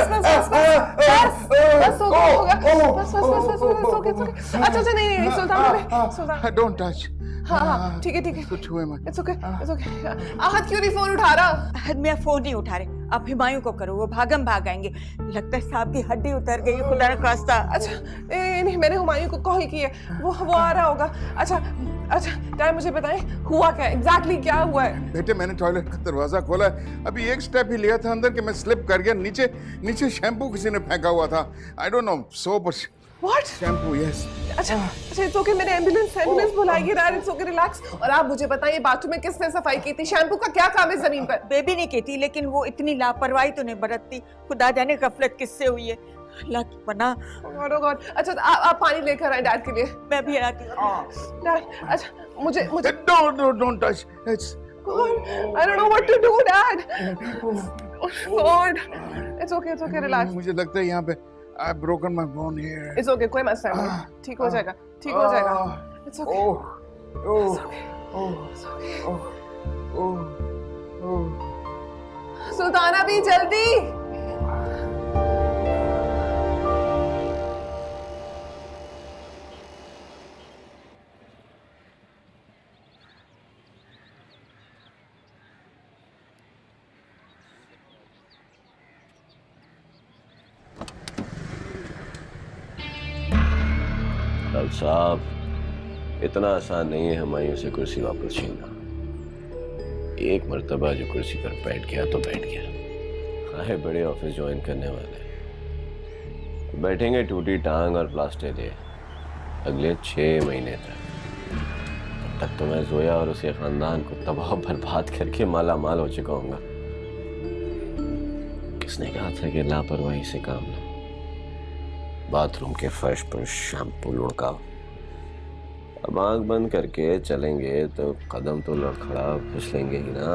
बस हो गया बस बस अच्छा अच्छा नहीं सुल्तान डोंट टच। हाँ ठीक है कुछ हुए मत। इट्स ओके आहत क्यों नहीं फोन उठा रहा? अहद मैं फोन नहीं उठा रहे, आप हिमायूं को करो, वो भागम भाग आएंगे। लगता है सांप की हड्डी उतर गई, खुदा न खास्ता। अच्छा नहीं मैंने हुमायूं को कॉल की है, वो आ रहा होगा। अच्छा टाइम मुझे बताएं हुआ क्या एग्जैक्टली क्या हुआ है? बेटे मैंने टॉयलेट का दरवाजा खोला है, अभी एक स्टेप ही लिया था अंदर कि मैं स्लिप कर गया, नीचे शैम्पू किसी ने फेंका हुआ था। I don't know, soap what? Shampoo yes. अच्छा इट्स ओके, मैंने एम्बुलेंस बुलाएगी यार, इट्स ओके रिलैक्स। और आप मुझे बताइए बाथरूम में किसने सफाई की थी? शैम्पू का क्या काम है जमीन पर? बेबी नहीं कहती, लेकिन वो इतनी लापरवाही तो नहीं बरतती, खुदा जाने गफलत किससे हुई है, अल्लाह की पनाह। ओह गॉड। अच्छा आप पानी लेकर आए डैड के लिए। मैं भी आती हूँ। डैड अच्छा मुझे don't touch. It's I don't know what to do, Dad. Oh God. It's okay, relax. मुझे लगता है यहाँ पे I've broken my bone here. It's okay, कोई मसला नहीं, ठीक हो जाएगा, It's okay. Oh. It's okay. Sultana भी जल्दी। डॉक्टर साहब, इतना आसान नहीं है हुमायूं से कुर्सी वापस छीनना। एक मर्तबा जो कुर्सी पर बैठ गया तो बैठ गया। आए बड़े ऑफिस ज्वाइन करने वाले, बैठेंगे टूटी टांग और प्लास्टर लिए अगले 6 महीने तक। तब तक तो मैं जोया और उसके खानदान को तबाह बर्बाद करके माला माल हो चुका हूँगा। किसने कहा था कि लापरवाही से काम ना? बाथरूम के फर्श पर शैम्पू लुढ़काओ। अब आंख बंद करके चलेंगे तो कदम तो लड़खड़ा फिसलेंगे ही ना।